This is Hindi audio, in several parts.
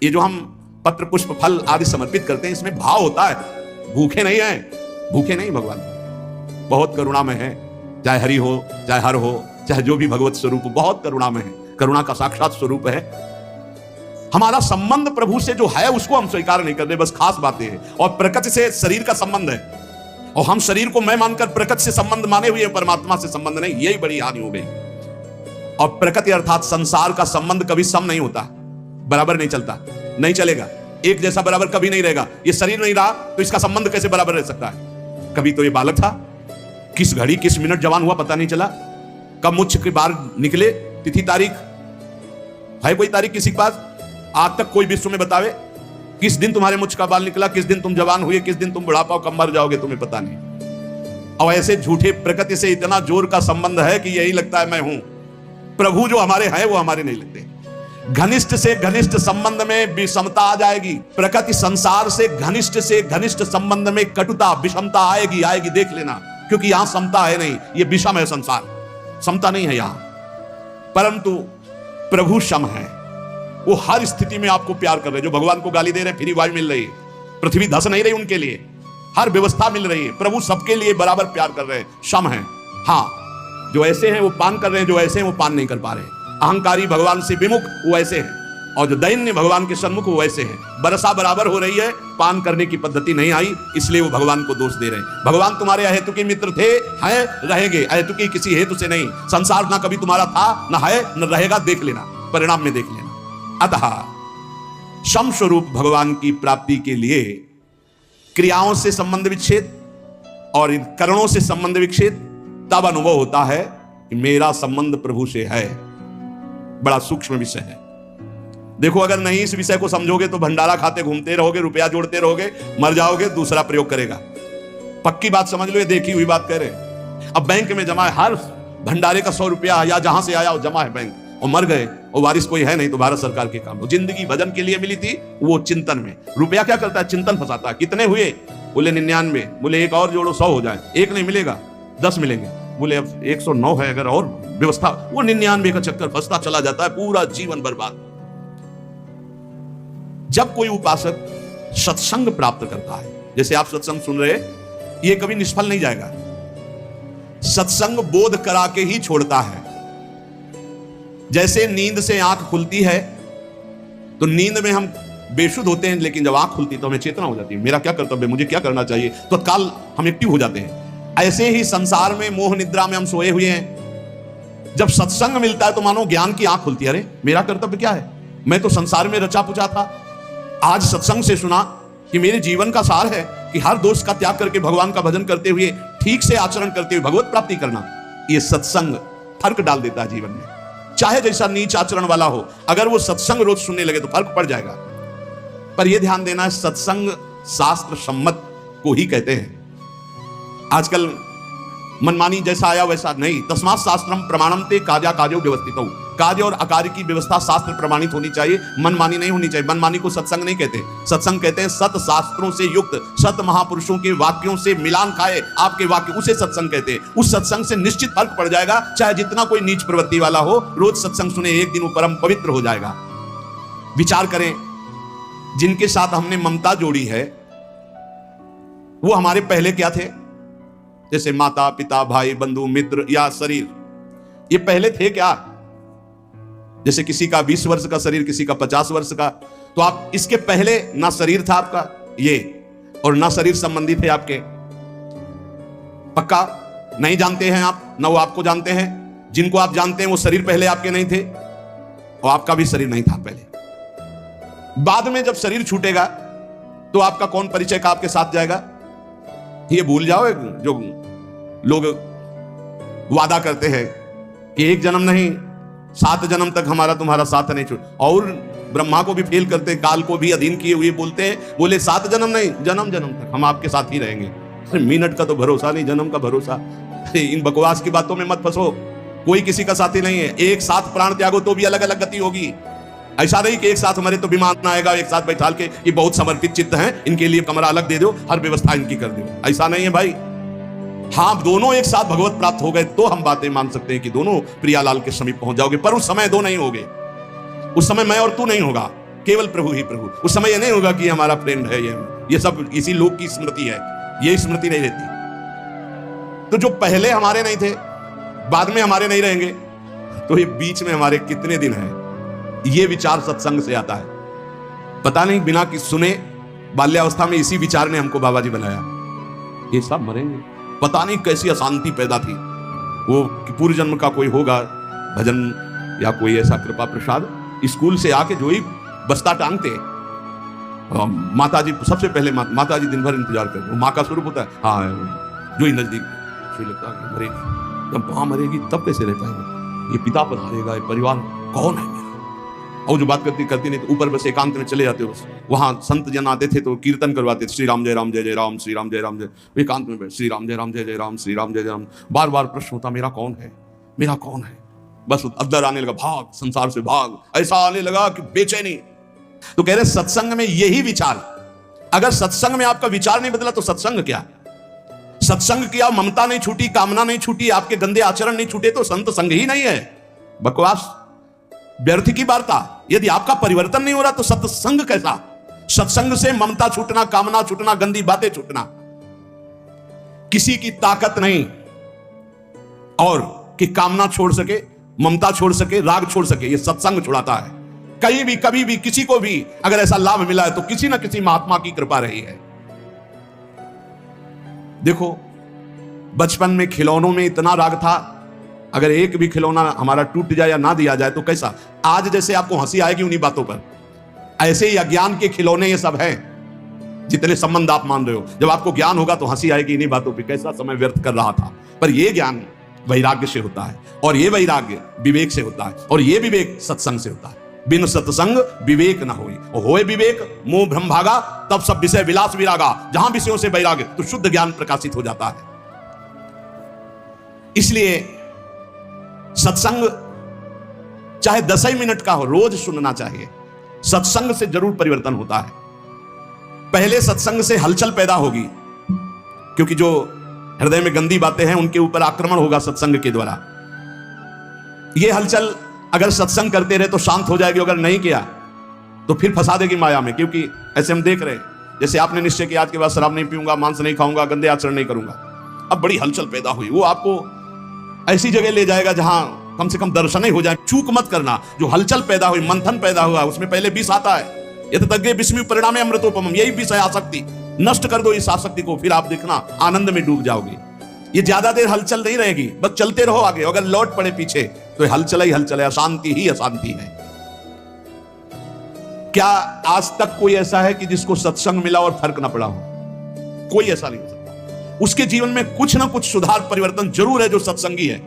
ये जो हम पत्र पुष्प फल आदि समर्पित करते हैं, इसमें भाव होता है, भूखे नहीं है, भूखे नहीं। भगवान बहुत करुणामय है, चाहे हरि हो, चाहे हर हो, चाहे जो भी भगवत स्वरूप, बहुत करुणामय है, करुणा का साक्षात स्वरूप है। हमारा संबंध प्रभु से जो है उसको हम स्वीकार नहीं कर रहे, बस खास बातें हैं। और प्रकृति से शरीर का संबंध है, और हम शरीर को मैं मानकर प्रकृति से संबंध माने हुए, परमात्मा से संबंध नहीं। यही बड़ी हानि हो गई। और प्रकृति अर्थात संसार का संबंध कभी सम नहीं होता, बराबर नहीं चलता, नहीं चलेगा, एक जैसा बराबर कभी नहीं रहेगा। ये शरीर नहीं रहा तो इसका संबंध कैसे बराबर रह सकता है? कभी तो ये बालक था, किस घड़ी किस मिनट जवान हुआ पता नहीं चला, कब मुझ के बाहर निकले, तिथि तारीख है कोई तारीख किसी के पास? आज तक कोई विश्व में बतावे किस दिन तुम्हारे मुझ का बाल निकला, किस दिन तुम जवान हुए, किस दिन तुम बुढ़ापा कब मर जाओगे, तुम्हें पता नहीं। और ऐसे झूठे प्रकृति से इतना जोर का संबंध है कि यही लगता है मैं हूं। प्रभु जो हमारे हैं वो हमारे नहीं लगते। घनिष्ठ से घनिष्ठ संबंध में विषमता आ जाएगी। प्रकृति संसार से घनिष्ठ संबंध में कटुता विषमता आएगी, आएगी, देख लेना, क्योंकि यहां समता है नहीं, ये विषम है संसार, समता नहीं है यहां। परंतु प्रभु सम है, वो हर स्थिति में आपको प्यार कर रहे। जो भगवान को गाली दे रहे, फ्री वायु मिल रही है, पृथ्वी धस नहीं रही उनके लिए, हर व्यवस्था मिल रही है। प्रभु सबके लिए बराबर प्यार कर रहे हैं, सम है। हाँ, जो ऐसे हैं वो पान कर रहे हैं, जो ऐसे हैं वो पान नहीं कर पा रहे। अहंकारी भगवान से विमुख वो ऐसे हैं, और जो दैन्य भगवान के सन्मुख वो ऐसे हैं। बरसा बराबर हो रही है, पान करने की पद्धति नहीं आई, इसलिए वो भगवान को दोष दे रहे हैं। भगवान तुम्हारे अहेतु के मित्र थे, हैं, रहेंगे, अहेतु की किसी हेतु से नहीं। संसार ना कभी तुम्हारा था, ना है, न रहेगा, देख लेना, परिणाम में देख लेना। अतः सम स्वरूप भगवान की प्राप्ति के लिए क्रियाओं से संबंध विच्छेद और इन करणों से संबंध विच्छेद तब अनुभव होता है कि मेरा संबंध प्रभु से है। बड़ा सूक्ष्म विषय है। देखो, अगर नहीं इस विषय को समझोगे तो भंडारा खाते घूमते रहोगे, रुपया जोड़ते रहोगे, मर जाओगे, दूसरा प्रयोग करेगा। पक्की बात समझ लो, ये देखी हुई बात कह रहे। अब बैंक में जमा है, हर भंडारे का 100 रुपया या जहां से आया वो जमा है बैंक, और मर गए और वारिस कोई है नहीं तो भारत सरकार के काम। जिंदगी भजन के लिए मिली थी, वो चिंतन में। रुपया क्या करता है? चिंतन फंसाता है। कितने हुए? बोले 99। बोले एक और जोड़ो, 100 हो जाए। एक नहीं मिलेगा, 10 मिलेंगे। बोले अब 109 है अगर, और व्यवस्था, वो 99 का चक्कर फंसता चला जाता है, पूरा जीवन बर्बाद। जब कोई उपासक सत्संग प्राप्त करता है, जैसे आप सत्संग सुन रहे, ये कभी निष्फल नहीं जाएगा। सत्संग बोध करा के ही छोड़ता है। जैसे नींद से आंख खुलती है तो नींद में हम बेशुद्ध होते हैं, लेकिन जब आंख खुलती तो हमें चेतना हो जाती है, मेरा क्या कर्तव्य, मुझे क्या करना चाहिए, तो तत्काल हम एक्टिव हो जाते हैं। ऐसे ही संसार में मोह निद्रा में हम सोए हुए हैं। जब सत्संग मिलता है तो मानो ज्ञान की आंख खुलती है। अरे मेरा कर्तव्य क्या है, मैं तो संसार में रचा पुचा था, आज सत्संग से सुना कि मेरे जीवन का सार है कि हर दोष का त्याग करके भगवान का भजन करते हुए, ठीक से आचरण करते हुए भगवत प्राप्ति करना। ये सत्संग फर्क डाल देता है जीवन में। चाहे जैसा नीच आचरण वाला हो, अगर वो सत्संग रोज सुनने लगे तो फर्क पड़ जाएगा। पर यह ध्यान देना है, सत्संग शास्त्र सम्मत को ही कहते हैं। आजकल मनमानी जैसा आया वैसा नहीं। तस्मात् शास्त्रम प्रमाणम ते काजा काजो व्यवस्थितौ। कार्य और अकार्य की व्यवस्था शास्त्र प्रमाणित होनी चाहिए, मनमानी नहीं होनी चाहिए। मनमानी को सत्संग नहीं कहते। सत्संग कहते हैं सत शास्त्रों से युक्त, सत महापुरुषों के वाक्यों से मिलान खाए आपके वाक्य, उसे सत्संग कहते हैं। उस सत्संग से निश्चित फर्क पड़ जाएगा, चाहे जितना कोई नीच प्रवृत्ति वाला हो, रोज सत्संग सुने, एक दिन वो परम पवित्र हो जाएगा। विचार करें, जिनके साथ हमने ममता जोड़ी है वो हमारे पहले क्या थे? जैसे माता पिता, भाई बंधु मित्र या शरीर, ये पहले थे क्या? जैसे किसी का 20 वर्ष का शरीर, किसी का 50 वर्ष का, तो आप इसके पहले ना शरीर था आपका ये, और ना शरीर संबंधी थे आपके। पक्का नहीं जानते हैं आप, ना वो आपको जानते हैं। जिनको आप जानते हैं वो शरीर पहले आपके नहीं थे, और आपका भी शरीर नहीं था पहले। बाद में जब शरीर छूटेगा तो आपका कौन परिचय का आपके साथ जाएगा? ये भूल जाओ जो लोग वादा करते हैं कि एक जन्म नहीं 7 जन्म तक हमारा तुम्हारा साथ नहीं छूट, और ब्रह्मा को भी फेल करते, काल को भी अधीन किए हुए बोलते हैं, बोले 7 जन्म नहीं, जन्म जन्म तक हम आपके साथ ही रहेंगे। मिनट का तो भरोसा नहीं, जन्म का भरोसा। इन बकवास की बातों में मत फंसो, कोई किसी का साथी नहीं है। एक साथ प्राण त्यागो तो भी अलग अलग गति होगी। ऐसा नहीं कि एक साथ हमारे तो विमान आएगा, एक साथ बैठा के ये बहुत समर्पित चित्त हैं, इनके लिए कमरा अलग दे दो, हर व्यवस्था इनकी कर दो, ऐसा नहीं है भाई। हाँ, दोनों एक साथ भगवत प्राप्त हो गए तो हम बातें मान सकते हैं कि दोनों प्रियालाल के समीप पहुंच जाओगे, पर उस समय दो नहीं होगे। उस समय मैं और तू नहीं होगा, केवल प्रभु ही प्रभु। उस समय ये नहीं होगा कि हमारा फ्रेंड है, ये सब इसी लोक की स्मृति है, ये स्मृति नहीं रहती। तो जो पहले हमारे नहीं थे, बाद में हमारे नहीं रहेंगे, तो ये बीच में हमारे कितने दिन हैं, ये विचार सत्संग से आता है। पता नहीं बिना कि सुने बाल्यावस्था में इसी विचार ने हमको बाबा जी बनाया, ये सब मरेंगे। पता नहीं कैसी अशांति पैदा थी, वो पूर्व जन्म का कोई होगा भजन या कोई ऐसा कृपा प्रसाद। स्कूल से आके जो ही बस्ता टांगते, माता जी सबसे पहले माता जी दिन भर इंतजार करते, माँ का स्वरूप होता है, हाँ जो ही नजदीक लगता है मरेगी, जब माँ मरेगी तब कैसे रह पाएंगे, ये पिता पधारेगा, ये परिवार कौन है मेरा। और जो बात करती नहीं तो ऊपर बस एकांत में चले जाते हो, वहां संत जन आते थे तो कीर्तन करवाते थे, श्री राम जय राम जय जय राम, श्री राम जय राम जय, एकांत में बैठ श्री राम जय राम जय जय राम, श्री राम जय जय राम। बार बार प्रश्न होता मेरा कौन है, मेरा कौन है। बस अंदर आने लगा, भाग संसार से भाग, ऐसा आने लगा कि बेचैनी। तो कह रहे सत्संग में यही विचार, अगर सत्संग में आपका विचार नहीं बदला तो सत्संग क्या। सत्संग किया, ममता नहीं छूटी, कामना नहीं छूटी, आपके गंदे आचरण नहीं छूटे तो संत संग ही नहीं है, बकवास, व्यर्थ की वार्ता। यदि आपका परिवर्तन नहीं हो रहा तो सत्संग कैसा। सत्संग से ममता छूटना, कामना छूटना, गंदी बातें छूटना, किसी की ताकत नहीं और कि कामना छोड़ सके, ममता छोड़ सके, राग छोड़ सके, ये सत्संग छुड़ाता है। कहीं भी कभी भी किसी को भी अगर ऐसा लाभ मिला है तो किसी ना किसी महात्मा की कृपा रही है। देखो बचपन में खिलौनों में इतना राग था, अगर एक भी खिलौना हमारा टूट जाए या ना दिया जाए तो कैसा। आज जैसे आपको हंसी आएगी उन्हीं बातों पर, ऐसे ही अज्ञान के खिलौने ये सब हैं, जितने संबंध आप मान रहे हो। जब आपको ज्ञान होगा तो हंसी आएगी इन्हीं बातों पर, कैसा समय व्यर्थ कर रहा था। पर यह ज्ञान वैराग्य से होता है, और यह वैराग्य विवेक से होता है, और यह विवेक सत्संग से होता है। बिन सत्संग विवेक न होई, और होए विवेक मोह भ्रम भागा, तब सब विषय विलास विरागा। जहां विषयों से वैराग्य तो शुद्ध ज्ञान प्रकाशित हो जाता है। इसलिए सत्संग चाहे 10 ही मिनट का हो, रोज सुनना चाहिए। सत्संग से जरूर परिवर्तन होता है। पहले सत्संग से हलचल पैदा होगी, क्योंकि जो हृदय में गंदी बातें हैं उनके ऊपर आक्रमण होगा सत्संग के द्वारा। यह हलचल अगर सत्संग करते रहे तो शांत हो जाएगी, अगर नहीं किया तो फिर फंसा देगी माया में। क्योंकि ऐसे हम देख रहे हैं, जैसे आपने निश्चय किया आज के बाद शराब नहीं पीऊंगा, मांस नहीं खाऊंगा, गंदे आचरण नहीं करूंगा, अब बड़ी हलचल पैदा हुई, वो आपको ऐसी जगह ले जाएगा जहां कम से कम दर्शन ही हो जाए। चूक मत करना, जो हलचल पैदा हुई, मंथन पैदा हुआ, उसमें पहले विष आता है। यतज्ञ विस्मय परिणामे अमृतोपमम्, यही विष है आसक्ति। नष्ट कर दो इस आसक्ति को, फिर आप देखना आनंद में डूब जाओगे। ये ज्यादा देर हलचल नहीं रहेगी, बस चलते रहो आगे। अगर लौट पड़े पीछे तो हलचल ही हलचल है, अशांति ही अशांति है। क्या आज तक कोई ऐसा है कि जिसको सत्संग मिला और फर्क ना पड़ा हो? कोई ऐसा नहीं हो सकता। उसके जीवन में कुछ ना कुछ सुधार परिवर्तन जरूर है। जो सत्संगी है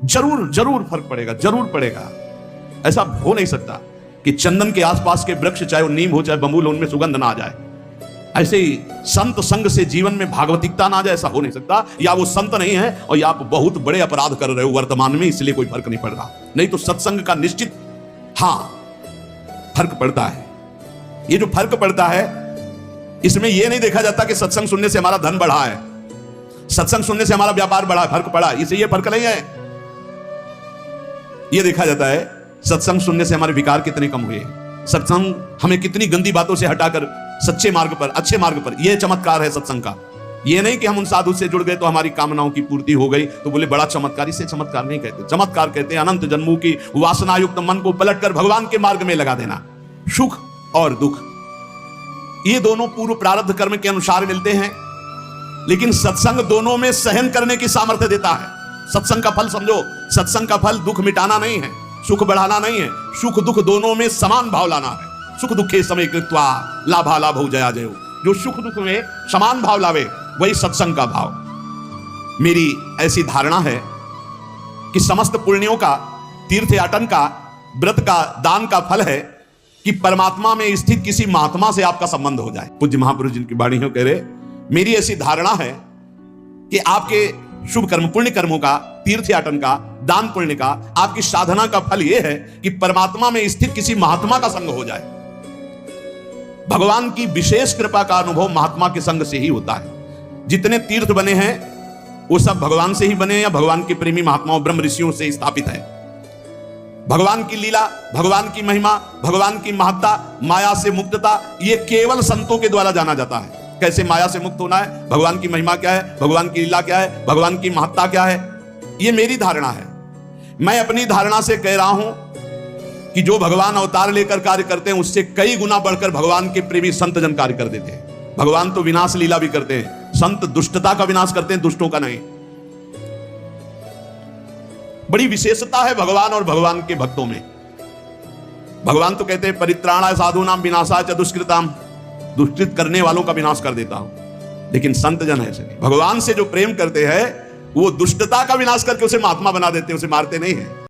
जरूर जरूर फर्क पड़ेगा, जरूर पड़ेगा। ऐसा हो नहीं सकता कि चंदन के आसपास के वृक्ष, चाहे वो नीम हो चाहे बबूल, उनमें सुगंध ना आ जाए। ऐसे ही संत संग से जीवन में भागवतिकता ना आ जाए, ऐसा हो नहीं सकता। या वो संत नहीं है और या आप बहुत बड़े अपराध कर रहे हो वर्तमान में, इसलिए कोई फर्क नहीं पड़ रहा। नहीं तो सत्संग का निश्चित हां फर्क पड़ता है। ये जो फर्क पड़ता है इसमें यह नहीं देखा जाता कि सत्संग सुनने से हमारा धन बढ़ा है, सत्संग सुनने से हमारा व्यापार बढ़ा, फर्क पड़ा, इसे ये फर्क नहीं है। यह देखा जाता है सत्संग सुनने से हमारे विकार कितने कम हुए, सत्संग हमें कितनी गंदी बातों से हटाकर सच्चे मार्ग पर, अच्छे मार्ग पर, यह चमत्कार है सत्संग का। यह नहीं कि हम उन साधु से जुड़ गए तो हमारी कामनाओं की पूर्ति हो गई तो बोले बड़ा चमत्कार। इसे चमत्कार नहीं कहते, चमत्कार कहते हैं अनंत जन्मों की वासनायुक्त मन को पलटकर भगवान के मार्ग में लगा देना। सुख और दुख ये दोनों पूर्व प्रारब्ध कर्म के अनुसार मिलते हैं, लेकिन सत्संग दोनों में सहन करने की सामर्थ्य देता है। सत्संग का फल समझो, सत्संग का फल दुख मिटाना नहीं है, सुख बढ़ाना नहीं है, सुख दुख दोनों में समान भाव लाना है। सुख दुखे समय कृत्वा लाभा लाभो जया जयो, जो सुख दुख में समान भाव लावे वही सत्संग का भाव। मेरी ऐसी धारणा है कि समस्त पुण्यों का, तीर्थ याटन का, व्रत का, दान का फल है कि परमात्मा में स्थित किसी महात्मा से आपका संबंध हो जाए। पूज्य महापुरुष जिनकी वाणी हो कह रहे, मेरी ऐसी धारणा है कि आपके शुभ कर्म, पुण्य कर्मों का, तीर्थ याटन का, दान पुण्य का, आपकी साधना का फल यह है कि परमात्मा में स्थित किसी महात्मा का संग हो जाए। भगवान की विशेष कृपा का अनुभव महात्मा के संग से ही होता है। जितने तीर्थ बने हैं वो सब भगवान से ही बने या भगवान के प्रेमी महात्माओं ब्रह्म ऋषियों से स्थापित है। भगवान की लीला, भगवान की महिमा, भगवान की महत्ता, माया से मुक्तता, ये केवल संतों के द्वारा जाना जाता है। कैसे माया से मुक्त होना है, भगवान की महिमा क्या है, भगवान की लीला क्या है, भगवान की महत्ता क्या है, ये मेरी धारणा है। मैं अपनी धारणा से कह रहा हूं कि जो भगवान अवतार लेकर कार्य करते हैं उससे कई गुना बढ़कर भगवान के प्रेमी संत जन कार्य कर देते हैं। भगवान तो विनाश लीला भी करते हैं, संत दुष्टता का विनाश करते हैं, दुष्टों का नहीं। बड़ी विशेषता है भगवान और भगवान के भक्तों में। भगवान तो कहते हैं परित्राणाय साधूनाम विनाशाय च दुष्कृताम, दुष्कृत करने वालों का विनाश कर देता हूं। लेकिन संत जन ऐसे नहीं, भगवान से जो प्रेम करते हैं वो दुष्टता का विनाश करके उसे महात्मा बना देते हैं, उसे मारते नहीं है।